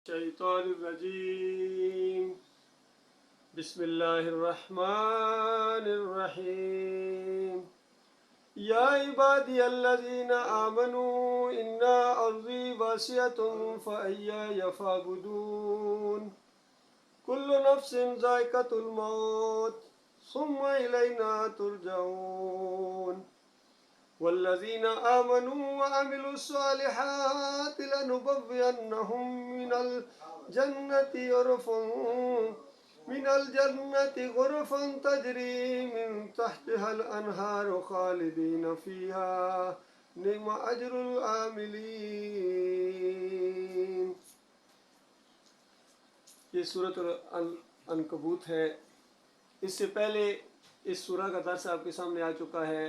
الشيطان الرجيم بسم الله الرحمن الرحيم يا عبادي الذين آمنوا إن أرضي واسعة فإياي فاعبدون كل نفس ذائقة الموت ثم إلينا ترجعون والذين آمنوا وعملوا الصالحات لنبوئنهم من الجنة غرفا تجري من تحتها الأنهار خالدين فيها نعم أجر العاملين۔ یہ سورۃ العنکبوت ہے۔ اس سے پہلے اس سورہ کا درس آپ کے سامنے آ چکا ہے۔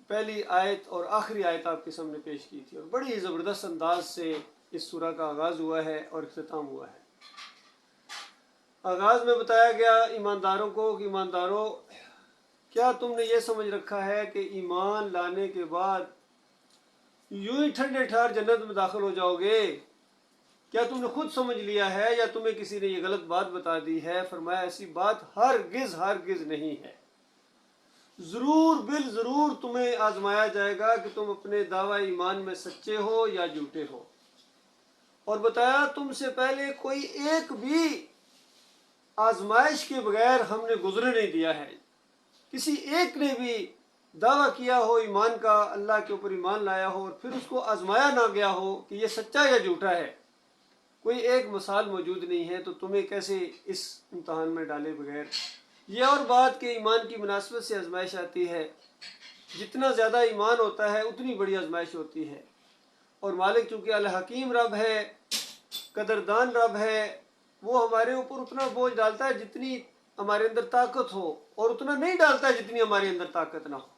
پہلی آیت اور آخری آیت آپ کے سامنے پیش کی تھی، اور بڑی زبردست انداز سے اس سورہ کا آغاز ہوا ہے اور اختتام ہوا ہے۔ آغاز میں بتایا گیا ایمانداروں کو کہ ایمانداروں، کیا تم نے یہ سمجھ رکھا ہے کہ ایمان لانے کے بعد یوں ہی ٹھنڈے ٹھار جنت میں داخل ہو جاؤ گے؟ کیا تم نے خود سمجھ لیا ہے یا تمہیں کسی نے یہ غلط بات بتا دی ہے؟ فرمایا ایسی بات ہرگز نہیں ہے۔ ضرور بالضرور تمہیں آزمایا جائے گا کہ تم اپنے دعوی ایمان میں سچے ہو یا جھوٹے ہو، اور بتایا تم سے پہلے کوئی ایک بھی آزمائش کے بغیر ہم نے گزرنے نہیں دیا ہے۔ کسی ایک نے بھی دعویٰ کیا ہو ایمان کا، اللہ کے اوپر ایمان لایا ہو اور پھر اس کو آزمایا نہ گیا ہو کہ یہ سچا یا جھوٹا ہے، کوئی ایک مثال موجود نہیں ہے، تو تمہیں کیسے اس امتحان میں ڈالے بغیر؟ یہ اور بات کہ ایمان کی مناسبت سے آزمائش آتی ہے، جتنا زیادہ ایمان ہوتا ہے اتنی بڑی آزمائش ہوتی ہے، اور مالک چونکہ الحکیم رب ہے، قدردان رب ہے، وہ ہمارے اوپر اتنا بوجھ ڈالتا ہے جتنی ہمارے اندر طاقت ہو، اور اتنا نہیں ڈالتا ہے جتنی ہمارے اندر طاقت نہ ہو۔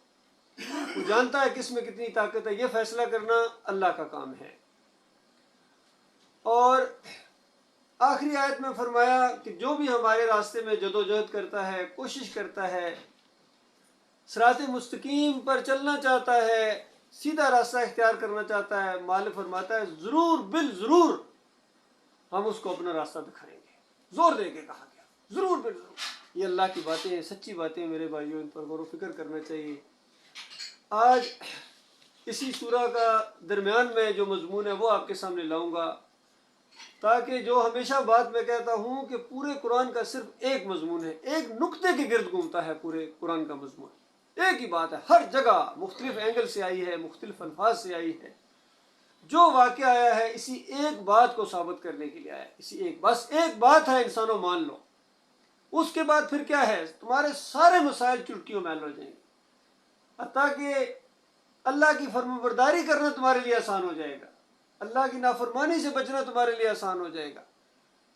وہ جانتا ہے کس میں کتنی طاقت ہے، یہ فیصلہ کرنا اللہ کا کام ہے۔ اور آخری آیت میں فرمایا کہ جو بھی ہمارے راستے میں جدوجہد کرتا ہے، کوشش کرتا ہے، صراط مستقیم پر چلنا چاہتا ہے، سیدھا راستہ اختیار کرنا چاہتا ہے، مالک فرماتا ہے ضرور بالضرور ہم اس کو اپنا راستہ دکھائیں گے۔ زور دے کے کہا گیا ضرور بالضرور۔ یہ اللہ کی باتیں ہیں، سچی باتیں میرے بھائیوں، ان پر غور و فکر کرنا چاہیے۔ آج اسی سورہ کا درمیان میں جو مضمون ہے وہ آپ کے سامنے لاؤں گا، تاکہ جو ہمیشہ بات میں کہتا ہوں کہ پورے قرآن کا صرف ایک مضمون ہے، ایک نقطے کے گرد گھومتا ہے پورے قرآن کا مضمون، ایک ہی بات ہے، ہر جگہ مختلف اینگل سے آئی ہے، مختلف الفاظ سے آئی ہے، جو واقعہ آیا ہے اسی ایک بات کو ثابت کرنے کے لیے آیا ہے، بس ایک بات ہے، انسانوں مان لو۔ اس کے بعد پھر کیا ہے؟ تمہارے سارے مسائل چٹکیوں میں حل ہو جائیں گے، حتیٰ کہ اللہ کی فرمانبرداری کرنا تمہارے لیے آسان ہو جائے گا، اللہ کی نافرمانی سے بچنا تمہارے لیے آسان ہو جائے گا،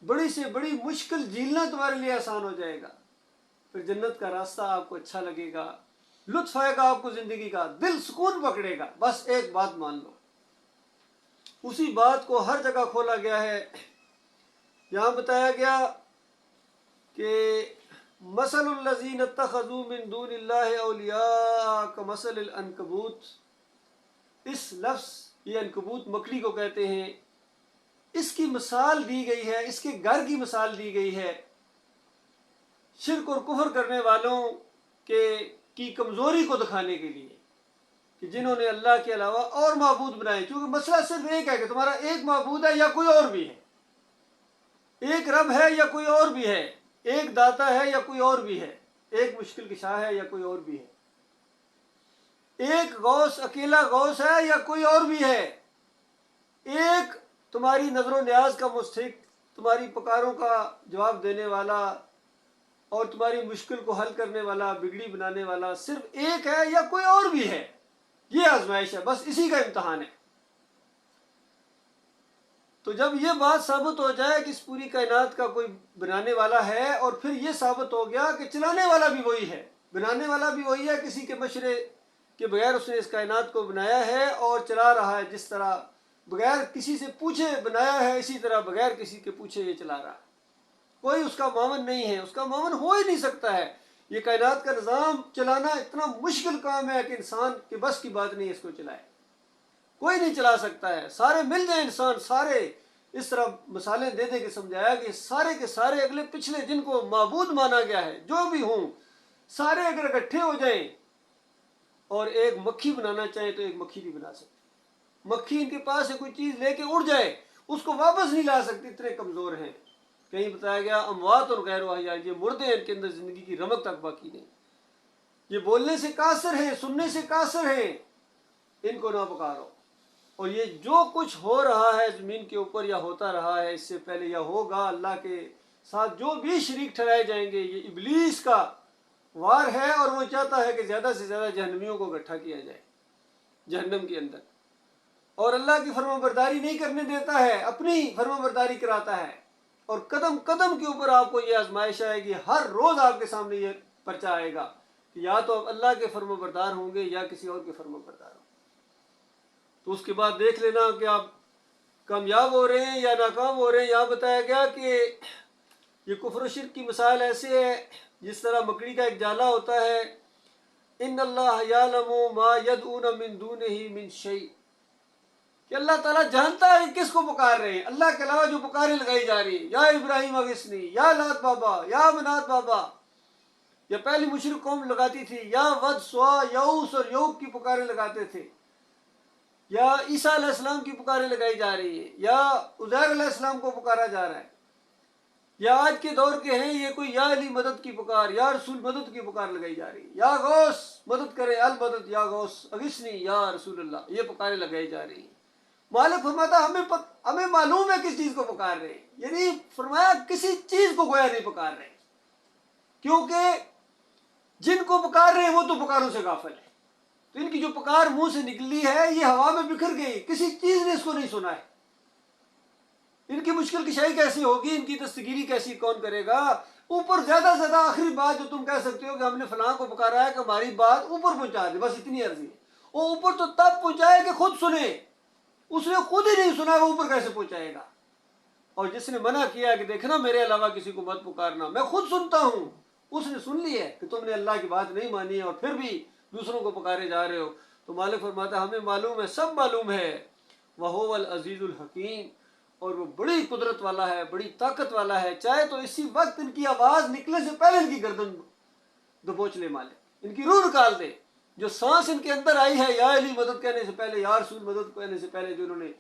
بڑی سے بڑی مشکل جھیلنا تمہارے لیے آسان ہو جائے گا، پھر جنت کا راستہ آپ کو اچھا لگے گا، لطف آئے گا آپ کو زندگی کا، دل سکون پکڑے گا۔ بس ایک بات مان لو۔ اسی بات کو ہر جگہ کھولا گیا ہے۔ یہاں بتایا گیا کہ مثل الذین اتخذوا من دون اللہ اولیاء کمثل العنکبوت، اس لفظ یہ عنکبوت مکڑی کو کہتے ہیں، اس کی مثال دی گئی ہے، اس کے گھر کی مثال دی گئی ہے شرک اور کفر کرنے والوں کی کمزوری کو دکھانے کے لیے، کہ جنہوں نے اللہ کے علاوہ اور معبود بنائے۔ کیونکہ مسئلہ صرف ایک ہے کہ تمہارا ایک معبود ہے یا کوئی اور بھی ہے، ایک رب ہے یا کوئی اور بھی ہے، ایک داتا ہے یا کوئی اور بھی ہے، ایک مشکل کشا ہے یا کوئی اور بھی ہے، ایک غوث اکیلا غوث ہے یا کوئی اور بھی ہے، ایک تمہاری نظر و نیاز کا مستحق، تمہاری پکاروں کا جواب دینے والا اور تمہاری مشکل کو حل کرنے والا، بگڑی بنانے والا صرف ایک ہے یا کوئی اور بھی ہے؟ یہ آزمائش ہے، بس اسی کا امتحان ہے۔ تو جب یہ بات ثابت ہو جائے کہ اس پوری کائنات کا کوئی بنانے والا ہے، اور پھر یہ ثابت ہو گیا کہ چلانے والا بھی وہی ہے، بنانے والا بھی وہی ہے، کسی کے مشورے کے بغیر اس نے اس کائنات کو بنایا ہے اور چلا رہا ہے، جس طرح بغیر کسی سے پوچھے بنایا ہے، اسی طرح بغیر کسی کے پوچھے یہ چلا رہا ہے۔ کوئی اس کا معاون نہیں ہے، اس کا معاون ہو ہی نہیں سکتا ہے۔ یہ کائنات کا نظام چلانا اتنا مشکل کام ہے کہ انسان کے بس کی بات نہیں ہے اس کو چلائے، کوئی نہیں چلا سکتا ہے۔ سارے مل جائیں انسان، سارے اس طرح مثالیں دے دے کے سمجھایا کہ سارے کے سارے اگلے پچھلے جن کو معبود مانا گیا ہے جو بھی ہوں سارے اگر اکٹھے ہو جائیں اور ایک مکھی بنانا چاہیں تو ایک مکھی بھی بنا سکتے. مکھی ان کے پاس سے کوئی چیز لے کے اڑ جائے اس کو واپس نہیں لا سکتی، اتنے کمزور ہیں. کہیں بتایا گیا اموات اور غیر احیاء، یہ مردے ہیں، ان کے اندر زندگی کی رمق تک باقی نہیں. یہ بولنے سے قاصر ہیں، سننے سے قاصر ہیں، ان کو نہ پکارو. اور یہ جو کچھ ہو رہا ہے زمین کے اوپر یا ہوتا رہا ہے اس سے پہلے یا ہوگا، اللہ کے ساتھ جو بھی شریک ٹھہرائے جائیں گے، یہ ابلیس کا وار ہے اور وہ چاہتا ہے کہ زیادہ سے زیادہ جہنمیوں کو اکٹھا کیا جائے جہنم کے اندر. اور اللہ کی فرما برداری نہیں کرنے دیتا ہے، اپنی فرما برداری کراتا ہے. اور قدم قدم کے اوپر آپ کو یہ آزمائش آئے گی، ہر روز آپ کے سامنے یہ پرچہ آئے گا کہ یا تو آپ اللہ کے فرما بردار ہوں گے یا کسی اور کے فرما بردار ہوں گے. تو اس کے بعد دیکھ لینا کہ آپ کامیاب ہو رہے ہیں یا ناکام ہو رہے ہیں. یہاں بتایا گیا کہ یہ کفر و شرک کی مثال ایسے ہے جس طرح مکڑی کا ایک جالا ہوتا ہے. ان اللہ یعلم ما یدعون من دونہ من شیء، کہ اللہ تعالیٰ جانتا ہے کس کو پکار رہے ہیں. اللہ کے علاوہ جو پکاریں لگائی جا رہی ہیں، یا ابراہیم اغثنی، یا لات بابا، یا منات بابا، یا پہلی مشرک قوم لگاتی تھی، یا ود سوا یعوس اور یعوق کی پکاریں لگاتے تھے، یا عیسیٰ علیہ السلام کی پکاریں لگائی جا رہی ہیں، یا عزیر علیہ السلام کو پکارا جا رہا ہے، یا آج کے دور کے ہیں یہ کوئی یا علی مدد کی پکار، یا رسول مدد کی پکار لگائی جا رہی ہے، یا غوث مدد کرے المدد، یا غوث اغثنی یا رسول اللہ، یہ پکاریں لگائی جا رہی ہیں. مالک فرماتا ہمیں معلوم ہے کس چیز کو پکار رہے ہیں. یعنی فرمایا کسی چیز کو گویا نہیں پکار رہے، کیونکہ جن کو پکار رہے ہیں وہ تو پکاروں سے غافل ہے. تو ان کی جو پکار منہ سے نکلی ہے یہ ہوا میں بکھر گئی، کسی چیز نے اس کو نہیں سنا ہے. ان کی مشکل کشائی کیسی ہوگی، ان کی دستگیری کیسی کون کرے گا. اوپر زیادہ سے زیادہ آخری بات جو تم کہہ سکتے ہو کہ ہم نے فلاں کو پکارا ہے کہ ہماری بات اوپر پہنچا دے، بس اتنی عرضی ہے. وہ اوپر تو تب پہنچائے کہ خود سنے، اس نے خود ہی نہیں سنا، وہ اوپر کیسے پہنچائے گا. اور جس نے منع کیا کہ دیکھنا میرے علاوہ کسی کو مت پکارنا، میں خود سنتا ہوں، اس نے سن لی ہے کہ تم نے اللہ کی بات نہیں مانی اور پھر بھی دوسروں کو پکارے جا رہے ہو. تو مالک فرماتا ہمیں معلوم ہے، سب معلوم ہے. وَهُوَ الْعَزِيزُ الْحَكِيمُ، اور وہ بڑی قدرت والا ہے، بڑی طاقت والا ہے. چاہے تو اسی وقت ان کی آواز نکلنے سے پہلے ان کی گردن دبوچ لے مالک، ان کی روح نکال دے. جو سانس ان کے اندر آئی ہے یا علی مدد کہنے سے پہلے، یا رسول مدد کہنے سے پہلے جو انہوں نے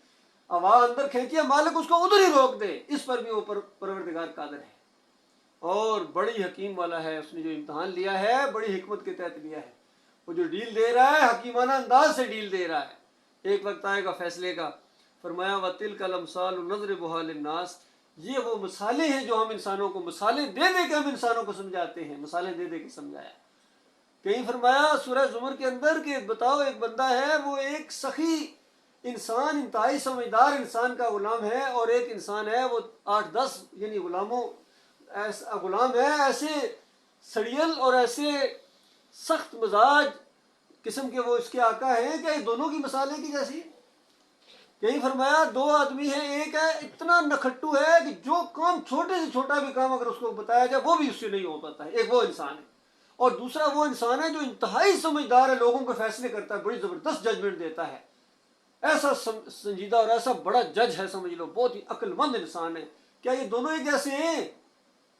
آواز اندر کھینچی ہے، مالک اس کو ادھر ہی روک دے. اس پر بھی وہ پروردگار قادر ہے اور بڑی حکیم والا ہے. اس نے جو امتحان لیا ہے بڑی حکمت کے تحت لیا ہے. وہ جو ڈیل دے رہا ہے حکیمانہ انداز سے ڈیل دے رہا ہے. ایک وقت آئے گا فیصلے کا. فرمایا وَتِلْكَ الْأَمْثَالُ نَضْرِبُهَا لِلنَّاسِ، یہ وہ مثالیں ہیں جو ہم انسانوں کو، مثالیں دے دے کے ہم انسانوں کو سمجھاتے ہیں. مثالیں دے دے کے سمجھایا. کہیں فرمایا سورہ زمر کے اندر کہ بتاؤ ایک بندہ ہے وہ ایک سخی انسان، انتہائی سمجھدار انسان کا غلام ہے، اور ایک انسان ہے وہ 8-10 یعنی غلام ہے ایسے سڑیل اور ایسے سخت مزاج قسم کے وہ اس کے آقا ہیں کہ دونوں کی مثالیں کی جیسی. کہیں فرمایا 2 آدمی ہیں، ایک ہے اتنا نکھٹو ہے کہ جو کام چھوٹے سے چھوٹا بھی کام اگر اس کو بتایا جائے وہ بھی اس سے نہیں ہو پاتا ہے. ایک وہ انسان ہے. اور دوسرا وہ انسان ہے جو انتہائی سمجھدار ہے، لوگوں کو فیصلے کرتا ہے، بڑی زبردست ججمنٹ دیتا ہے. ایسا سنجیدہ اور ایسا بڑا جج ہے، سمجھ لو بہت ہی عقل مند انسان ہے. کیا یہ دونوں ایک جیسے ہیں؟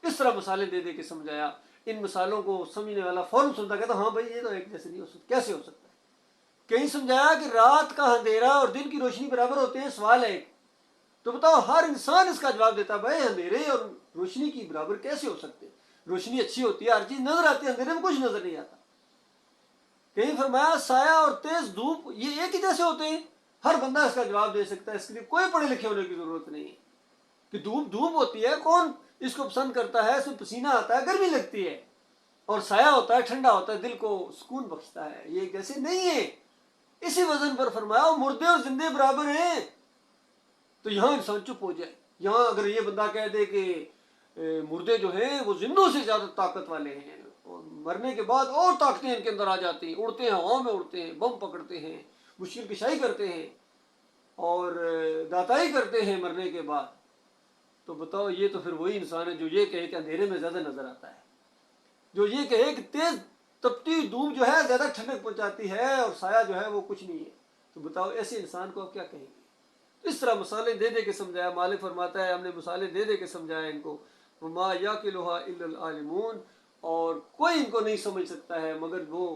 اس طرح مثالیں دے دے کے سمجھایا. ان مثالوں کو سمجھنے والا فوراً سنتا کہتا ہاں بھائی یہ تو ایک جیسے نہیں ہو سکتا، کیسے ہو سکتا ہے. کہیں سمجھایا کہ رات کا اندھیرا اور دن کی روشنی برابر ہوتے ہیں. سوال ہے تو بتاؤ ہر انسان اس کا جواب دیتا بھائی اندھیرے اور روشنی کی برابر کیسے ہو سکتے. روشنی اچھی ہوتی ہے، ہر چیز نظر آتی ہے، اندھیرے میں کچھ نظر نہیں آتا. کہیں فرمایا سایہ اور تیز دھوپ یہ ایک ہی جیسے ہوتے ہیں. ہر بندہ اس کا جواب دے سکتا ہے، اس کے لیے کوئی پڑھے لکھے ہونے کی ضرورت نہیں ہے کہ دھوپ دھوپ ہوتی ہے، کون اس کو پسند کرتا ہے، اس میں پسینہ آتا ہے، گرمی لگتی ہے، اور سایہ ہوتا ہے ٹھنڈا ہوتا ہے، دل کو سکون بخشتا ہے. یہ ایک جیسے نہیں ہے. اسی وزن پر فرمایا وہ مردے اور زندے برابر ہیں. تو یہاں انسان چپ ہو جائے. یہاں اگر یہ بندہ کہہ دے کہ مردے جو ہیں وہ زندوں سے زیادہ طاقت والے ہیں، اور مرنے کے بعد اور طاقتیں ان کے اندر آ جاتی ہیں، اڑتے ہیں، ہواؤں میں اڑتے ہیں، بم پکڑتے ہیں، مشکل کشائی کرتے ہیں اور داتائی کرتے ہیں مرنے کے بعد. تو بتاؤ یہ تو پھر وہی انسان ہے جو یہ کہے کہ اندھیرے میں زیادہ نظر آتا ہے، جو یہ کہے کہ تیز تپتی دھوپ جو ہے زیادہ ٹھنڈک پہنچاتی ہے اور سایہ جو ہے وہ کچھ نہیں ہے. تو بتاؤ ایسے انسان کو آپ کیا کہیں گے. تو اس طرح مثالیں دے دے کے سمجھایا. مالک فرماتا ہے ہم نے مثالیں دے دے کے سمجھایا ان کو. وما یعقلها الا العالمون، اور کوئی ان کو نہیں سمجھ سکتا ہے مگر وہ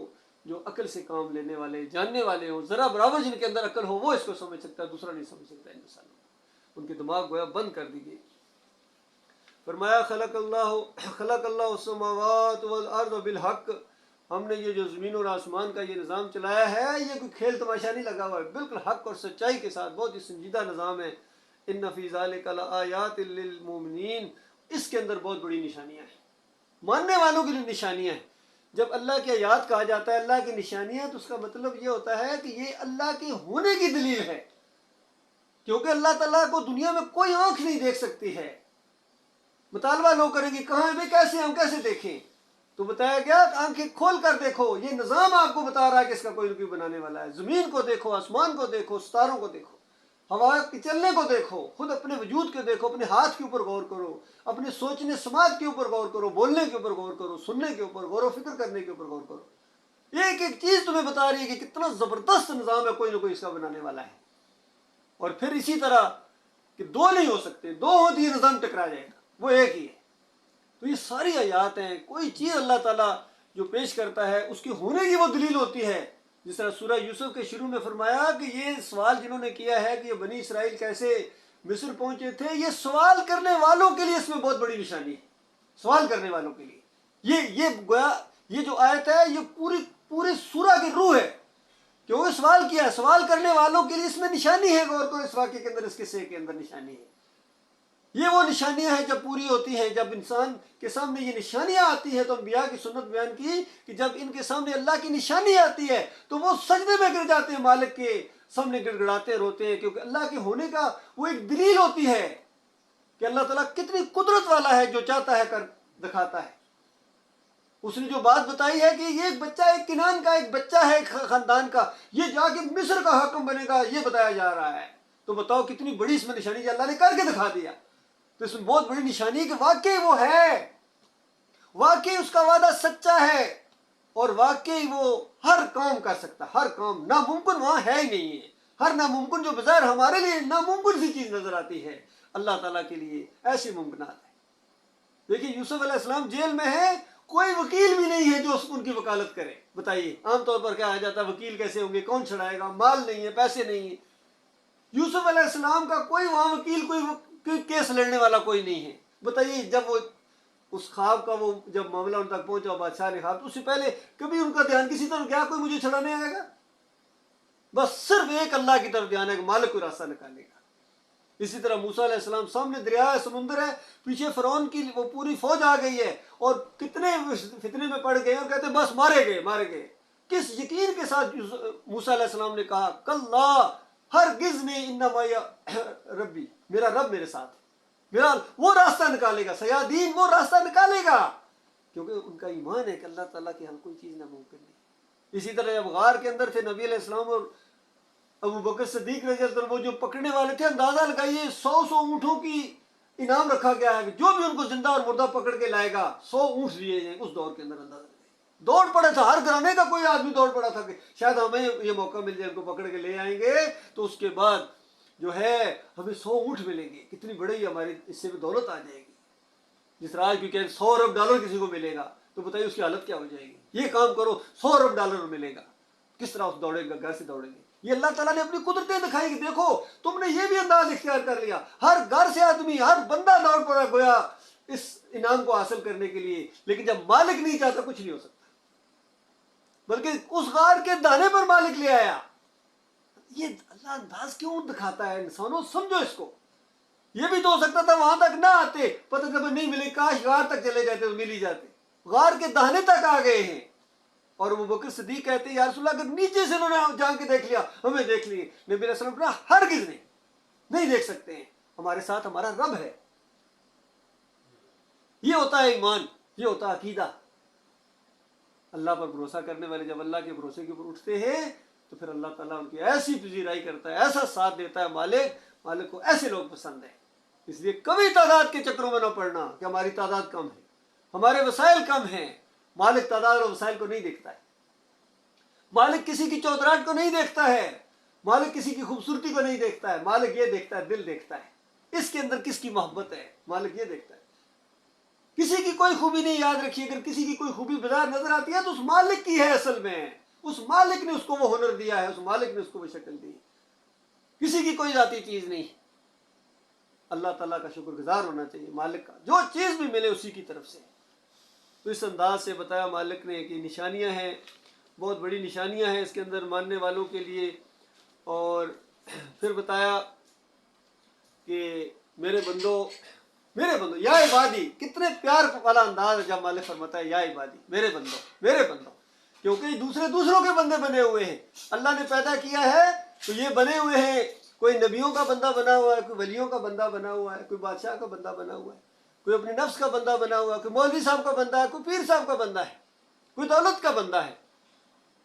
جو عقل سے کام لینے والے جاننے والے ہوں. ذرا برابر جن کے اندر عقل ہو وہ اس کو سمجھ سکتا ہے، دوسرا نہیں سمجھ سکتا. ان مثالوں ان کے دماغ گویا بند کر دی گئی. فرمایا خلق اللہ السماوات والارض بالحق، ہم نے یہ جو زمین اور آسمان کا یہ نظام چلایا ہے یہ کوئی کھیل تماشا نہیں لگا ہوا ہے، بالکل حق اور سچائی کے ساتھ بہت ہی سنجیدہ نظام ہے. ان فی ذلک لآیات للمؤمنین، اس کے اندر بہت بڑی نشانیاں ہیں، ماننے والوں کے لیے نشانیاں ہیں. جب اللہ کی آیات کہا جاتا ہے اللہ کی نشانیاں، تو اس کا مطلب یہ ہوتا ہے کہ یہ اللہ کے ہونے کی دلیل ہے، کیونکہ اللہ تعالیٰ کو دنیا میں کوئی آنکھ نہیں دیکھ سکتی ہے. مطالبہ لوگ کریں گے کہاں ہے کیسے ہم کیسے دیکھیں، تو بتایا گیا کہ آنکھیں کھول کر دیکھو، یہ نظام آپ کو بتا رہا ہے کہ اس کا کوئی نہ کوئی بنانے والا ہے. زمین کو دیکھو، آسمان کو دیکھو، ستاروں کو دیکھو، ہوا کے چلنے کو دیکھو، خود اپنے وجود کو دیکھو، اپنے ہاتھ کے اوپر غور کرو، اپنے سوچنے سماعت کے اوپر غور کرو، بولنے کے اوپر غور کرو، سننے کے اوپر غور و فکر کرنے کے اوپر غور کرو. ایک ایک چیز تمہیں بتا رہی ہے کہ کتنا زبردست نظام ہے، کوئی نہ کوئی اس کا بنانے والا ہے. اور پھر اسی طرح کہ دو نہیں ہو سکتے، دو ہو تو یہ نظام ٹکرا جائے گا، وہ ایک ہی ہے. تو یہ ساری آیات ہیں، کوئی چیز اللہ تعالیٰ جو پیش کرتا ہے اس کے ہونے کی وہ دلیل ہوتی ہے. جس طرح سورہ یوسف کے شروع میں فرمایا کہ یہ سوال جنہوں نے کیا ہے کہ یہ بنی اسرائیل کیسے مصر پہنچے تھے، یہ سوال کرنے والوں کے لیے اس میں بہت بڑی نشانی ہے. سوال کرنے والوں کے لیے یہ گویا یہ جو آیت ہے یہ پوری سورہ کی روح ہے، کیونکہ سوال کیا ہے. سوال کرنے والوں کے لیے اس میں نشانی ہے. غور کرو اس واقعے کے اندر، اس قصے کے اندر نشانی ہے. یہ وہ نشانیاں ہیں جب پوری ہوتی ہیں، جب انسان کے سامنے یہ نشانیاں آتی ہیں. تو انبیاء کی سنت بیان کی کہ جب ان کے سامنے اللہ کی نشانی آتی ہے تو وہ سجدے میں گر جاتے ہیں، مالک کے سامنے گڑ گڑاتے روتے ہیں، کیونکہ اللہ کے ہونے کا وہ ایک دلیل ہوتی ہے کہ اللہ تعالیٰ کتنی قدرت والا ہے، جو چاہتا ہے کر دکھاتا ہے. اس نے جو بات بتائی ہے کہ یہ ایک بچہ، ایک کنان کا ایک بچہ ہے، ایک خاندان کا، یہ جا کے مصر کا حاکم بنے گا، یہ بتایا جا رہا ہے. تو بتاؤ کتنی بڑی اس میں نشانی اللہ نے کر کے دکھا دیا. تو اس میں بہت بڑی نشانی ہے کہ واقعی وہ ہے، واقعی اس کا وعدہ سچا ہے، اور واقعی وہ ہر کام کر سکتا. ہر کام، ناممکن وہاں ہے ہی نہیں ہے. ہر ناممکن جو بظاہر ہمارے لیے ناممکن سی چیز نظر آتی ہے، اللہ تعالیٰ کے لیے ایسی ممکنات ہے. دیکھیے یوسف علیہ السلام جیل میں ہے، کوئی وکیل بھی نہیں ہے جو ان کی وکالت کرے. بتائیے عام طور پر کیا آ جاتا ہے وکیل کیسے ہوں گے، کون چھڑائے گا، مال نہیں ہے، پیسے نہیں ہے. یوسف علیہ السلام کا کوئی وہاں وکیل، کوئی کیس لڑنے والا کوئی نہیں ہے. بتائیے جب وہ اس خواب کا وہ جب معاملہ ان تک پہنچا بادشاہ نے خواب، تو اس سے پہلے کبھی ان کا دھیان کسی طرف گیا کوئی مجھے چھڑانے آئے گا؟ بس صرف ایک اللہ کی طرف دھیان ہے کہ مالک کوئی راستہ نکالے گا. اسی طرح موسیٰ علیہ السلام سامنے دریا ہے، سمندر ہے، پیچھے فرعون کی وہ پوری فوج آ گئی ہے، اور کتنے فتنے میں پڑ گئے اور کہتے ہیں بس مارے گئے. کس یقین کے ساتھ موسیٰ علیہ السلام نے کہا کلا ہرگز نہیں، انما ربی، میرا رب میرے ساتھ ہے، میرا وہ راستہ نکالے گا، سیادین وہ راستہ نکالے گا، کیونکہ ان کا ایمان ہے کہ اللہ تعالیٰ کی ہر کوئی چیز ناممکن نہیں. اسی طرح جب غار کے اندر تھے نبی علیہ السلام اور ابو بکر صدیق رضی اللہ عنہ، وہ جو پکڑنے والے تھے، اندازہ لگائیے 100 اونٹوں کی انعام رکھا گیا ہے کہ جو بھی ان کو زندہ اور مردہ پکڑ کے لائے گا 100 اونٹ دیے جائیں. اس دور کے اندر اندازہ دوڑ پڑے تھا، ہر گھرانے کا کوئی آدمی دوڑ پڑا تھا کہ شاید ہمیں یہ موقع مل جائے، ان کو پکڑ کے لے آئیں گے تو اس کے بعد جو ہے ہمیں 100 اونٹ ملیں گے، کتنی بڑی ہماری اس سے بھی دولت آ جائے گی. جس طرح آج بھی کہ 100 ارب ڈالر کسی کو ملے گا تو بتائیے اس کی حالت کیا ہو جائے گی. یہ کام کرو 100 ارب ڈالر ملے گا، کس طرح اس دوڑے گا، گھر سے دوڑیں گے. یہ اللہ تعالیٰ نے اپنی قدرتیں دکھائی کہ دیکھو تم نے یہ بھی انداز اختیار کر لیا، ہر گھر سے آدمی، ہر بندہ دوڑ پڑا گویا اس انعام کو حاصل کرنے کے لیے. لیکن جب مالک نہیں چاہتا کچھ نہیں ہو سکتا، بلکہ اس غار کے دانے پر مالک لے آیا. یہ اللہ انداز کیوں دکھاتا ہے انسانوں، سمجھو اس کو. یہ بھی تو ہو سکتا تھا وہاں تک نہ آتے، پتہ جب نہیں ملے، کاش غار تک چلے جاتے تو مل ہی جاتے. غار کے دانے تک آ گئے ہیں، اور ابو بکر صدیق کہتے ہیں یا رسول اللہ اگر نیچے سے انہوں نے جان کے دیکھ لیا ہمیں دیکھ لیے. نبی علیہ السلام نے ہرگز نہیں دیکھ سکتے ہیں، ہمارے ساتھ ہمارا رب ہے. یہ ہوتا ہے ایمان، یہ ہوتا ہے عقیدہ. اللہ پر بھروسہ کرنے والے جب اللہ کے بھروسے کے اوپر اٹھتے ہیں تو پھر اللہ تعالیٰ ان کی ایسی پذیرائی کرتا ہے، ایسا ساتھ دیتا ہے. مالک کو ایسے لوگ پسند ہیں. اس لیے کبھی تعداد کے چکروں میں نہ پڑنا کہ ہماری تعداد کم ہے، ہمارے وسائل کم ہیں. مالک تعداد اور وسائل کو نہیں دیکھتا ہے، مالک کسی کی چودراہٹ کو نہیں دیکھتا ہے، مالک کسی کی خوبصورتی کو نہیں دیکھتا ہے، مالک یہ دیکھتا ہے، دل دیکھتا ہے، اس کے اندر کس کی محبت ہے، مالک یہ دیکھتا ہے۔ کسی کی کوئی خوبی نہیں، یاد رکھیے، اگر کسی کی کوئی خوبی بظاہر نظر آتی ہے تو اس مالک کی ہے، اصل میں اس مالک نے اس کو وہ ہنر دیا ہے، اس مالک نے اس کو وہ شکل دی، کسی کی کوئی ذاتی چیز نہیں۔ اللہ تعالیٰ کا شکر گزار ہونا چاہیے، مالک کا جو چیز بھی ملے اسی کی طرف سے۔ تو اس انداز سے بتایا مالک نے کہ نشانیاں ہیں، بہت بڑی نشانیاں ہیں اس کے اندر ماننے والوں کے لیے۔ اور پھر بتایا کہ میرے بندو یا عبادی، کتنے پیار والا انداز ہے جب مالک فرماتا ہے یا عبادی، میرے بندو، کیونکہ دوسروں کے بندے بنے ہوئے ہیں، اللہ نے پیدا کیا ہے تو یہ بنے ہوئے ہیں، کوئی نبیوں کا بندہ بنا ہوا ہے، کوئی ولیوں کا بندہ بنا ہوا ہے، کوئی بادشاہ کا بندہ بنا ہوا ہے، کوئی اپنے نفس کا بندہ بنا ہوا ہے، کوئی مولوی صاحب کا بندہ ہے، کوئی پیر صاحب کا بندہ ہے، کوئی دولت کا بندہ ہے۔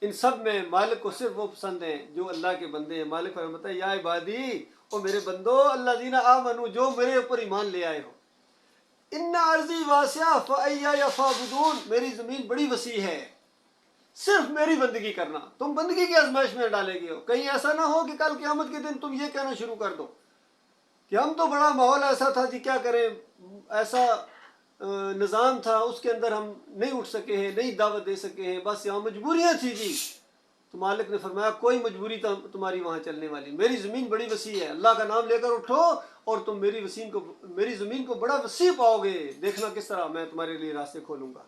ان سب میں مالک کو صرف وہ پسند ہیں جو اللہ کے بندے ہیں۔ مالک فرماتا ہے یا عبادی، او میرے بندو، الذین آمنو، جو میرے اوپر ایمان لے آئے ہو، ان ارضی واسعہ فایای فاعبدون، میری زمین بڑی وسیع ہے، صرف میری بندگی کرنا۔ تم بندگی کی آزمائش میں ڈالے گئے ہو، کہیں ایسا نہ ہو کہ کل قیامت کے دن تم یہ کہنا شروع کر دو کہ ہم تو بڑا ماحول ایسا تھا جی، کیا کریں، ایسا نظام تھا، اس کے اندر ہم نہیں اٹھ سکے ہیں، نہیں دعوت دے سکے ہیں، بس یہاں مجبوریاں تھی جی۔ تو مالک نے فرمایا کوئی مجبوری تمہاری وہاں چلنے والی، میری زمین بڑی وسیع ہے، اللہ کا نام لے کر اٹھو اور تم میری زمین کو بڑا وسیع پاؤ گے، دیکھنا کس طرح میں تمہارے لیے راستے کھولوں گا۔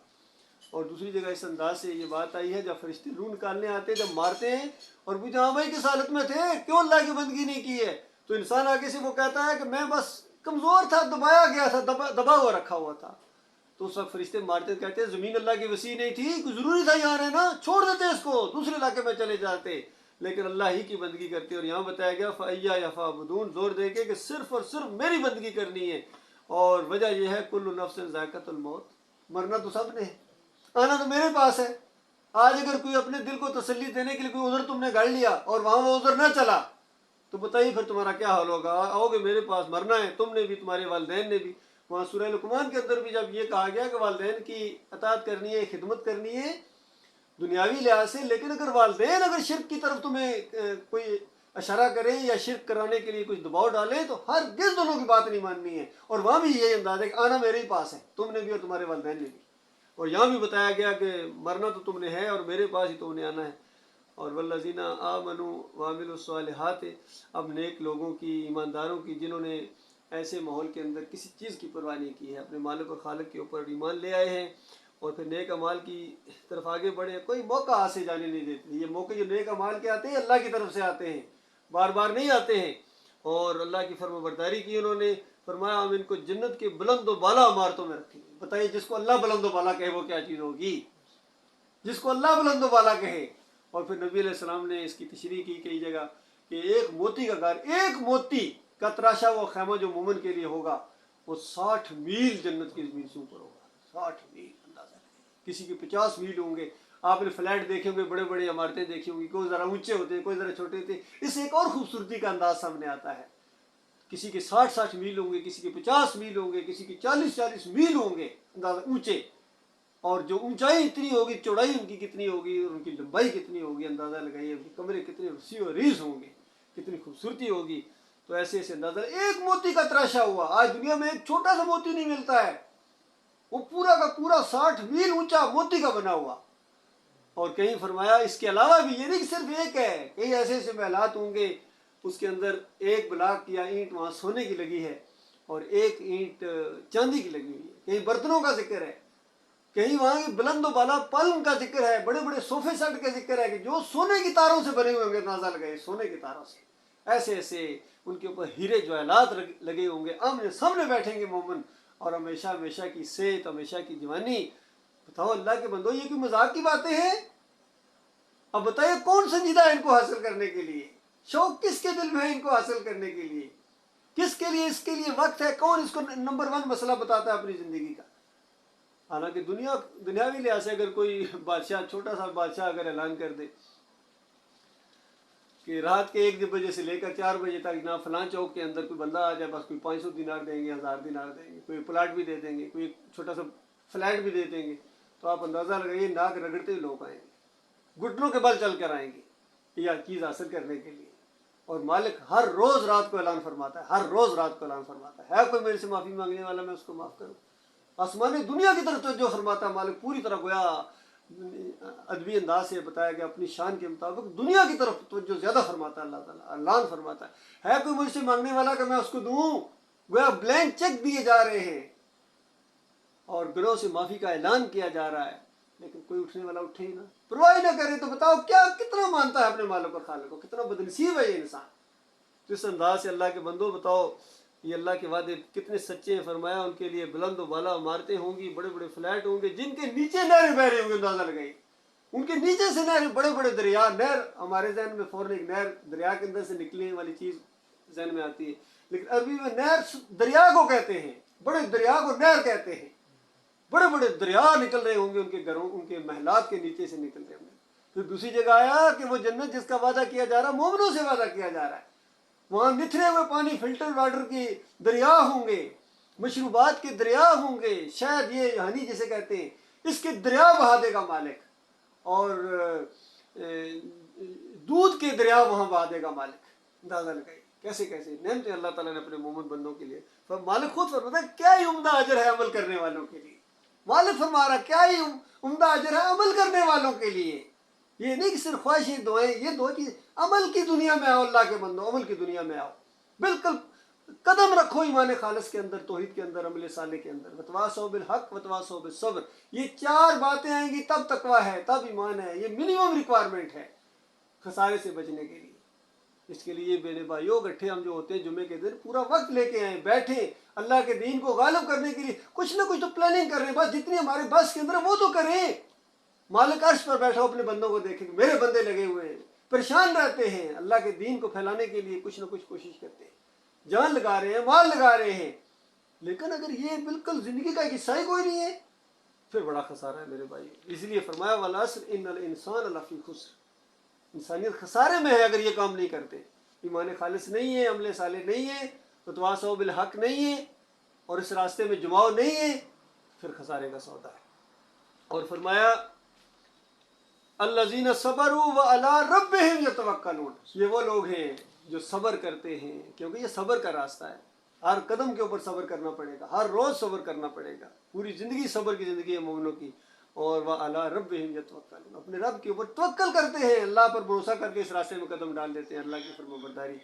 اور دوسری جگہ اس انداز سے یہ بات آئی ہے، جب فرشتے روح نکالنے آتے، جب مارتے ہیں اور پوچھتے ہاں بھائی کس حالت میں تھے، کیوں اللہ کی بندگی نہیں کی ہے، تو انسان آگے سے وہ کہتا ہے کہ میں بس کمزور تھا، دبایا گیا تھا، دبا ہوا رکھا ہوا تھا۔ تو اس وقت فرشتے مارتے کہتے ہیں زمین اللہ کی وسیع نہیں تھی، کوئی ضروری تھا یہاں رہنا، چھوڑ دیتے اس کو، دوسرے علاقے میں چلے جاتے، لیکن اللہ ہی کی بندگی کرتے۔ اور یہاں بتایا گیا فایای فاعبدون، زور دے کے کہ صرف اور صرف میری بندگی کرنی ہے۔ اور وجہ یہ ہے کل نفس ذائقۃ الموت، مرنا تو سب نے ہے، آنا تو میرے پاس ہے۔ آج اگر کوئی اپنے دل کو تسلی دینے کے لیے کوئی عذر تم نے گھڑ لیا اور وہاں وہ عذر نہ چلا تو بتائیے پھر تمہارا کیا حال ہوگا؟ آؤ گے میرے پاس، مرنا ہے، تم نے بھی، تمہارے والدین نے بھی۔ وہاں سورہ لقمان کے اندر بھی جب یہ کہا گیا کہ والدین کی اطاعت کرنی ہے، خدمت کرنی ہے دنیاوی لحاظ سے، لیکن اگر والدین اگر شرک کی طرف تمہیں کوئی اشارہ کریں یا شرک کرانے کے لیے کچھ دباؤ ڈالیں تو ہرگز دونوں کی بات نہیں ماننی ہے۔ اور وہاں بھی یہی انداز ہے کہ آنا میرے ہی پاس ہے، تم نے بھی اور تمہارے والدین نے بھی۔ اور یہاں بھی بتایا گیا کہ مرنا تو تم نے ہے اور میرے پاس ہی تم نے آنا ہے۔ اور والذین آمنوا وعملوا الصالحات، اب نیک لوگوں کی، ایمانداروں کی، جنہوں نے ایسے ماحول کے اندر کسی چیز کی پرواہ نہیں کی ہے، اپنے مالک اور خالق کے اوپر ایمان لے آئے ہیں اور پھر نیک اعمال کی طرف آگے بڑھے، کوئی موقع ہاتھ سے جانے نہیں دیتے۔ یہ موقع جو نیک اعمال کے آتے ہیں اللہ کی طرف سے آتے ہیں، بار بار نہیں آتے ہیں۔ اور اللہ کی فرما برداری کی انہوں نے، فرمایا ہم ان کو جنت کے بلند و بالا عمارتوں میں رکھیں گے۔ بتائیے جس کو اللہ بلند و بالا کہے وہ کیا چیز ہوگی، جس کو اللہ بلند و بالا کہے۔ اور پھر نبی علیہ السلام نے اس کی تشریح کی کئی جگہ کہ ایک موتی کا گھر، ایک موتی کا تراشا وہ خیمہ جو مومن کے لیے ہوگا وہ 60 میل جنت کی زمین سے اوپر ہوگا، 60 میل اندازہ ہے۔ کسی کے 50 میل ہوں گے۔ آپ نے فلیٹ دیکھے ہوں گے، بڑے بڑے عمارتیں دیکھی ہوں گی، کوئی ذرا اونچے ہوتے ہیں، کوئی ذرا چھوٹے ہوتے ہیں، اس سے ایک اور خوبصورتی کا انداز سامنے آتا ہے۔ کسی کے 60 میل ہوں گے، کسی کے 50 میل ہوں گے، کسی کے 40 میل ہوں گے اندازہ اونچے، اور جو اونچائی اتنی ہوگی، چوڑائی ان کی کتنی ہوگی اور ان کی لمبائی کتنی ہوگی، اندازہ لگائیے ان کے کمرے کتنے وسیع و عریض ہوں گے، کتنی خوبصورتی ہوگی۔ تو ایسے ایسے اندازہ، ایک موتی کا تراشا ہوا، آج دنیا میں ایک چھوٹا سا موتی نہیں ملتا ہے، وہ پورا کا پورا 60 میل اونچا موتی کا بنا ہوا۔ اور کہیں فرمایا اس کے علاوہ بھی، یہ نہیں کہ صرف ایک ہے، کئی ایسے ایسے محلات ہوں گے، اس کے اندر ایک بلاک یا اینٹ وہاں سونے کی لگی ہے اور ایک اینٹ چاندی کی لگی ہوئی ہے، کہیں برتنوں کا ذکر ہے، کہیں وہاں کی بلند و بالا پلنگ کا ذکر ہے، بڑے بڑے صوفے سیٹ کا ذکر ہے کہ جو سونے کی تاروں سے بنے ہوئے ہوں گے، اندازہ لگائے سونے کی تاروں سے، ایسے ایسے ان کے اوپر ہیرے جواہرات لگے ہوں گے، آمنے سامنے بیٹھیں گے مومن، اور ہمیشہ ہمیشہ کی صحت، ہمیشہ کی جوانی۔ بتاؤ اللہ کے بندو، یہ کوئی مذاق کی باتیں ہیں؟ اب بتائیے کون سنجیدہ ہے ان کو حاصل کرنے کے لیے؟ شوق کس کے دل میں ہے ان کو حاصل کرنے کے لیے؟ کس کے لیے اس کے لیے وقت ہے؟ کون اس کو نمبر 1 مسئلہ بتاتا ہے اپنی زندگی کا؟ حالانکہ دنیاوی لحاظ سے اگر کوئی بادشاہ، چھوٹا سا بادشاہ اگر اعلان کر دے کہ رات کے 1 بجے سے لے کر 4 بجے تک جناب فلاں چوک کے اندر کوئی بندہ آ جائے، بس کوئی 500 دینار دیں گے، 1000 دینار دیں گے، کوئی پلاٹ بھی دے دیں گے، کوئی چھوٹا سا فلیٹ بھی دے دیں گے، تو آپ اندازہ لگائیے ناک رگڑتے لوگ آئیں گے، گھٹنوں کے بل چل کر آئیں گے یہ چیز حاصل کرنے کے لیے۔ اور مالک ہر روز رات کو اعلان فرماتا ہے، ہر روز رات کو اعلان فرماتا ہے کوئی میرے سے معافی مانگنے والا میں اس کو معاف کروں۔ آسمانی دنیا کی طرف توجہ فرماتا ہے مالک، پوری طرح گویا ادبی انداز سے بتایا گیا اپنی شان کے مطابق دنیا کی طرف توجہ زیادہ فرماتا ہے اللہ تعالیٰ، اعلان فرماتا ہے کوئی مجھ سے مانگنے والا کہ میں اس کو دوں، گویا بلینک چیک دیے جا رہے ہیں اور گناہوں سے معافی کا اعلان کیا جا رہا ہے، لیکن کوئی اٹھنے والا اٹھے ہی نہ، پرواہ نہ کرے۔ تو بتاؤ کیا کتنا مانتا ہے اپنے مالک اور خالق کو، کتنا بدنصیب ہے یہ انسان۔ تو اس انداز سے اللہ کے بندوں بتاؤ یہ اللہ کے وعدے کتنے سچے ہیں۔ فرمایا ان کے لیے بلند و بالا عمارتیں ہوں گی، بڑے بڑے فلیٹ ہوں گے جن کے نیچے نہریں بہ رہی ہوں گی، اندازہ لگائی ان کے نیچے سے نہر، بڑے بڑے دریا، نہر ہمارے ذہن میں فوراً ایک نہر دریا کے اندر سے نکلنے والی چیز ذہن میں آتی ہے، لیکن عربی میں نہر دریا کو کہتے ہیں، بڑے دریا کو نہر کہتے ہیں، بڑے بڑے دریا نکل رہے ہوں گے ان کے گھروں، ان کے محلات کے نیچے سے نکل رہے ہوں گے۔ پھر دوسری جگہ آیا کہ وہ جنت جس کا وعدہ کیا جا رہا ہے مومنوں سے وعدہ کیا جا رہا ہے، وہاں نتھرے ہوئے پانی، فلٹر واٹر کی دریا ہوں گے، مشروبات کے دریا ہوں گے، شاید یہ ہنی جسے کہتے ہیں اس کے دریا بہا دے گا مالک، اور دودھ کے دریا وہاں بہا دے گا مالک۔ اندازہ لگائی کیسے کیسے نعمتیں اللہ تعالیٰ نے اپنے مومن بندوں کے لیے۔ مالک خود فرماتا ہے کیا ہی عمدہ اجر ہے عمل کرنے والوں کے لیے، مالک فرما رہا کیا ہی عمدہ اجر ہے عمل کرنے والوں کے لیے۔ یہ نہیں کہ صرف خواہشیں دعائیں، یہ دو چیز، عمل کی دنیا میں آؤ اللہ کے بندو، عمل کی دنیا میں آؤ، بالکل قدم رکھو ایمان خالص کے اندر، توحید کے اندر، عمل صالح کے اندر، وتواصوا بالحق وتواصوا بالصبر۔ یہ چار باتیں آئیں گی تب تقویٰ ہے، تب ایمان ہے، یہ منیمم ریکوائرمنٹ ہے خسارے سے بچنے کے لیے۔ اس کے لیے میرے بھائیوں اکٹھے ہم جو ہوتے ہیں جمعے کے دن پورا وقت لے کے آئیں، بیٹھیں اللہ کے دین کو غالب کرنے کے لیے کچھ نہ کچھ تو پلاننگ کر رہے ہیں، بس جتنی ہمارے بس کے اندر ہے وہ تو کریں۔ مالک عرش پر بیٹھا اپنے بندوں کو دیکھیں، میرے بندے لگے ہوئے ہیں، پریشان رہتے ہیں، اللہ کے دین کو پھیلانے کے لیے کچھ نہ کچھ کوشش کرتے ہیں، جان لگا رہے ہیں، مال لگا رہے ہیں، لیکن اگر یہ بالکل زندگی کا ایک حصہ ہی کوئی نہیں ہے پھر بڑا خسارہ ہے میرے بھائی۔ اس لیے فرمایا والعصر ان الانسان لفی خسر، انسانیت خسارے میں ہے اگر یہ کام نہیں کرتے، ایمان خالص نہیں ہے، عمل صالح نہیں ہے، وتواصوا بالحق نہیں ہے، اور اس راستے میں جماؤ نہیں ہے، پھر خسارے کا سودا ہے۔ اور فرمایا الذین صبروا وعلی ربہم یتوکلون، یہ وہ لوگ ہیں جو صبر کرتے ہیں، کیونکہ یہ صبر کا راستہ ہے، ہر قدم کے اوپر صبر کرنا پڑے گا، ہر روز صبر کرنا پڑے گا، پوری زندگی صبر کی زندگی ہے مومنوں کی۔ اور وعلی ربہم یتوکلون، اپنے رب کے اوپر توکل کرتے ہیں، اللہ پر بھروسہ کر کے اس راستے میں قدم ڈال دیتے ہیں، اللہ کی فرمانبرداری۔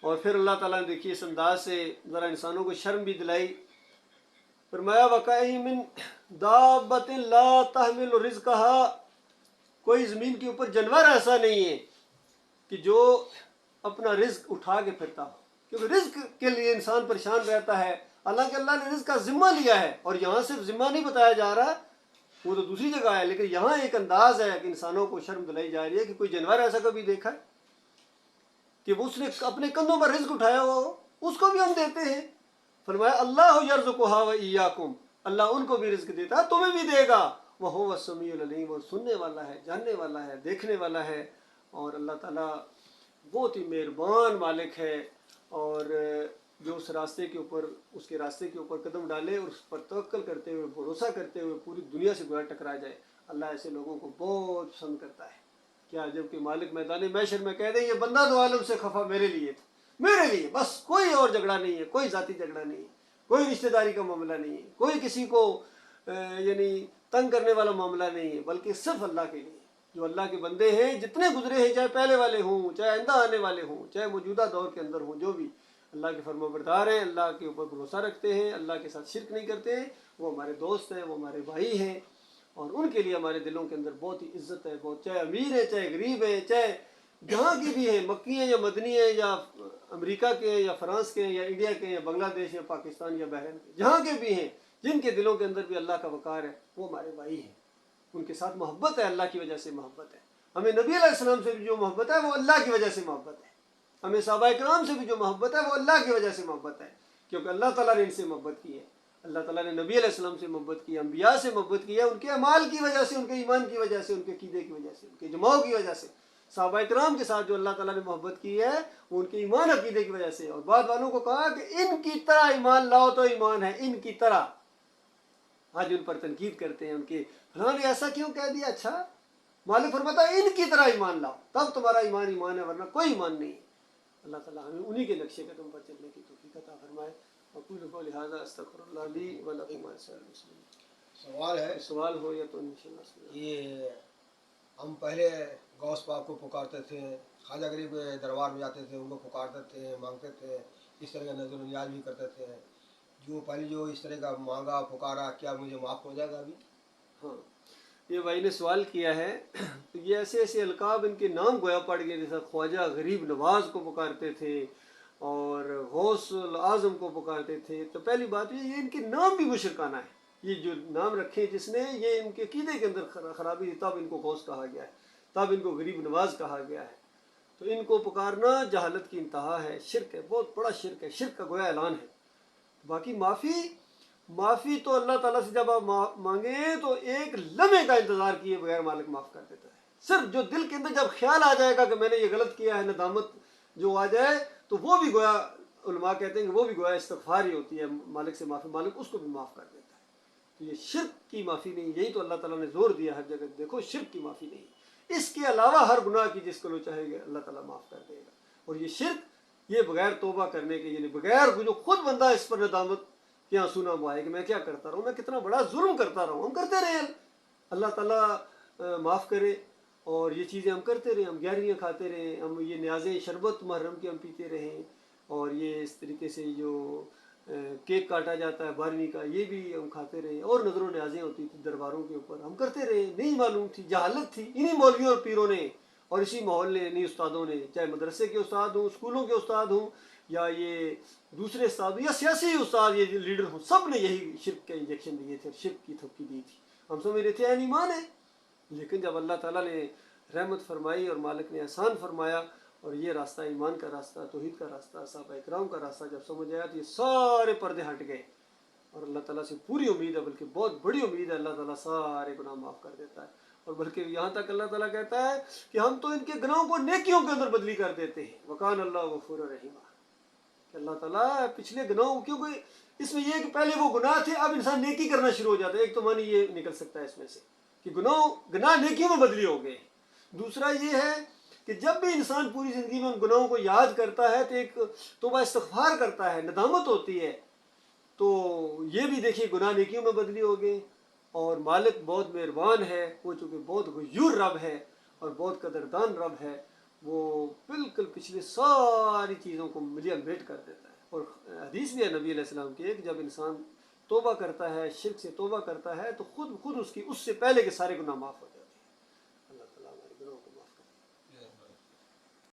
اور پھر اللہ تعالیٰ نے دیکھیے اس انداز سے ذرا انسانوں کو شرم بھی دلائی، فرمایا وَكَأَيِّن مِّن دَابَّةٍ لَا تَحْمِلُ رِزْقَهَا، کوئی زمین کے اوپر جانور ایسا نہیں ہے کہ جو اپنا رزق اٹھا کے پھرتا ہو، کیونکہ رزق کے لیے انسان پریشان رہتا ہے، حالانکہ اللہ نے رزق کا ذمہ لیا ہے، اور یہاں صرف ذمہ نہیں بتایا جا رہا، وہ تو دوسری جگہ ہے، لیکن یہاں ایک انداز ہے کہ انسانوں کو شرم دلائی جا رہی ہے کہ کوئی جانور ایسا کبھی دیکھا ہے کہ اس نے اپنے کندھوں پر رزق اٹھایا ہوا ہو، اس کو بھی ہم دیتے ہیں۔ فرمایا اللہ یرزقھا وایاکم، اللہ ان کو بھی رزق دیتا ہے، تمہیں بھی دے گا، وہو السمیع العلیم، اور سننے والا ہے، جاننے والا ہے، دیکھنے والا ہے۔ اور اللہ تعالیٰ بہت ہی مہربان مالک ہے، اور جو اس راستے کے اوپر، اس کے راستے کے اوپر قدم ڈالے اور اس پر توکل کرتے ہوئے، بھروسہ کرتے ہوئے پوری دنیا سے گویا ٹکرا جائے، اللہ ایسے لوگوں کو بہت پسند کرتا ہے۔ کیا جب کہ مالک میدان محشر میں کہہ دیں یہ بندہ دو عالم سے خفا میرے لیے تھا، میرے لیے بس، کوئی اور جھگڑا نہیں ہے، کوئی ذاتی جھگڑا نہیں ہے، کوئی رشتہ داری کا معاملہ نہیں ہے، کوئی کسی کو یعنی تنگ کرنے والا معاملہ نہیں ہے، بلکہ صرف اللہ کے لیے۔ جو اللہ کے بندے ہیں جتنے گزرے ہیں، چاہے پہلے والے ہوں، چاہے آئندہ آنے والے ہوں، چاہے موجودہ دور کے اندر ہوں، جو بھی اللہ کے فرمانبردار ہیں، اللہ کے اوپر بھروسہ رکھتے ہیں، اللہ کے ساتھ شرک نہیں کرتے ہیں، وہ ہمارے دوست ہیں، وہ ہمارے بھائی ہیں، اور ان کے لیے ہمارے دلوں کے اندر بہت ہی عزت ہے، بہت، چاہے امیر ہے، چاہے غریب ہے، چاہے جہاں کی بھی ہیں، مکی ہیں یا مدنی ہیں یا امریکہ کے ہیں یا فرانس کے ہیں یا انڈیا کے ہیں یا بنگلہ دیش یا پاکستان یا بحرین کے، جہاں کے بھی ہیں، جن کے دلوں کے اندر بھی اللہ کا وقار ہے، وہ ہمارے بھائی ہیں، ان کے ساتھ محبت ہے، اللہ کی وجہ سے محبت ہے۔ ہمیں نبی علیہ السلام سے بھی جو محبت ہے وہ اللہ کی وجہ سے محبت ہے، ہمیں صحابہ کرام سے بھی جو محبت ہے وہ اللہ کی وجہ سے محبت ہے، کیونکہ اللہ تعالیٰ نے ان سے محبت کی ہے، اللہ تعالیٰ نے نبی علیہ السلام سے محبت کی ہے، انبیاء سے محبت کی ہے، ان کے اعمال کی وجہ سے، ان کے ایمان کی وجہ سے، ان کے عقیدے کی وجہ سے، ان کے جماؤ کی وجہ سے۔ صحابہ کرام کے ساتھ جو اللہ تعالیٰ نے محبت کی ہے وہ ان کے ایمان عقیدے کی وجہ سے، اور بعد والوں کو کہا کہ ان کی طرح ایمان لاؤ تو ایمان ہے، ان کی طرح۔ آج ان پر تنقید کرتے ہیں، ان کے فلاں نے ایسا کیوں کہہ دیا، اچھا مالک فرماتا ہے ان کی طرح ایمان لاؤ تب تمہارا ایمان ایمان ہے ورنہ کوئی ایمان نہیں ہے۔ اللہ تعالیٰ ہمیں انہی کے نقشے قدم پر چلنے کی توفیق عطا فرمائے۔ اقول قولی ھذا استغفر اللہ لی ولکم ولسائر المسلمین۔ سوال ہے، سوال ہو یا تو انشاءاللہ سوال۔ یہ ہم پہلے غوث پاک کو پکارتے تھے، خواجہ غریب کے دربار میں جاتے تھے، ان کو پکارتے تھے، مانگتے تھے، اس طرح کا نظر و نیاز بھی کرتے تھے، جو پہلے جو اس طرح کا مانگا پکارا، کیا مجھے معاف ہو جائے گا ابھی؟ ہاں یہ بھائی نے سوال کیا ہے، تو یہ ایسے ایسے القاب ان کے نام گویا پڑ گئے، جیسا خواجہ غریب نواز کو پکارتے تھے اور غوث الاعظم کو پکارتے تھے۔ تو پہلی بات یہ ان کے نام بھی مشرکانہ ہے، یہ جو نام رکھے جس نے، یہ ان کے عقیدے کے اندر خرابی تھی، تب ان کو غوث کہا گیا ہے، تب ان کو غریب نواز کہا گیا ہے۔ تو ان کو پکارنا جہالت کی انتہا ہے، شرک ہے، بہت بڑا شرک ہے، شرک کا گویا اعلان ہے۔ باقی معافی تو اللہ تعالیٰ سے جب آپ مانگیں تو ایک لمحے کا انتظار کیے بغیر مالک معاف کر دیتا ہے۔ صرف جو دل کے اندر جب خیال آ جائے گا کہ میں نے یہ غلط کیا ہے، ندامت جو آ جائے، تو وہ بھی گویا علماء کہتے ہیں کہ وہ بھی گویا استغفار ہی ہوتی ہے، مالک سے معافی، مالک اس کو بھی معاف کر دیتا ہے۔ تو یہ شرک کی معافی نہیں، یہی تو اللہ تعالیٰ نے زور دیا ہر جگہ، دیکھو شرک کی معافی نہیں، اس کے علاوہ ہر گناہ کی جس کو وہ چاہے گا اللہ تعالیٰ معاف کر دے گا۔ اور یہ شرک یہ بغیر توبہ کرنے کے، یعنی بغیر جو خود بندہ اس پر ندامت کے آنسو نہ بہائے کہ میں کیا کرتا رہا ہوں، میں کتنا بڑا ظلم کرتا رہا ہوں، ہم کرتے رہے، اللہ تعالیٰ معاف کرے، اور یہ چیزیں ہم کرتے رہے، ہم گہریاں کھاتے رہے، ہم یہ نیازیں شربت محرم کے ہم پیتے رہیں، اور یہ اس طریقے سے جو کیک کاٹا جاتا ہے 12ویں کا یہ بھی ہم کھاتے رہے، اور نظر و نیازیں ہوتی تھی درباروں کے اوپر، ہم کرتے رہے، نہیں معلوم تھی، جہالت تھی انہی مولویوں اور پیروں نے اور اسی ماحول نے، انہی استادوں نے، چاہے مدرسے کے استاد ہوں، اسکولوں کے استاد ہوں، یا یہ دوسرے استاد ہوں، یا سیاسی استاد، یہ لیڈر ہوں، سب نے یہی شرک کے انجیکشن دیے تھے، شرک کی تھپکی دی تھی۔ ہم سمجھ رہے تھے این ایمان ہے، لیکن جب اللہ تعالیٰ نے رحمت فرمائی اور مالک نے احسان فرمایا، اور یہ راستہ ایمان کا راستہ، توحید کا راستہ، صحابہ اکرام کا راستہ جب سمجھ آیا، تو یہ سارے پردے ہٹ گئے، اور اللہ تعالیٰ سے پوری امید ہے، بلکہ بہت بڑی امید ہے، اللہ تعالیٰ سارے گناہ معاف کر دیتا ہے، اور بلکہ یہاں تک اللہ تعالیٰ کہتا ہے کہ ہم تو ان کے گناہوں کو نیکیوں کے اندر بدلی کر دیتے ہیں، وکان اللہ غفور رحیم، کہ اللہ تعالیٰ پچھلے گناہوں، کیونکہ اس میں یہ ہے کہ پہلے وہ گناہ تھے، اب انسان نیکی کرنا شروع ہو جاتا ہے، ایک تو معنی یہ نکل سکتا ہے اس میں سے کہ گناہ نیکیوں میں بدلی ہو گئے۔ دوسرا یہ ہے کہ جب بھی انسان پوری زندگی میں ان گناہوں کو یاد کرتا ہے تو ایک توبہ استغفار کرتا ہے، ندامت ہوتی ہے، تو یہ بھی دیکھیے گناہ نیکیوں میں بدلی ہو گئے، اور مالک بہت مہربان ہے، وہ چونکہ بہت غیور رب ہے اور بہت قدردان رب ہے، وہ بالکل پچھلے ساری چیزوں کو ملیا میٹ کر دیتا ہے۔ اور حدیث بھی ہے نبی علیہ السلام کی، کہ جب انسان توبہ کرتا ہے، شرک سے توبہ کرتا ہے، تو خود اس سے پہلے کے سارے گناہ معاف ہو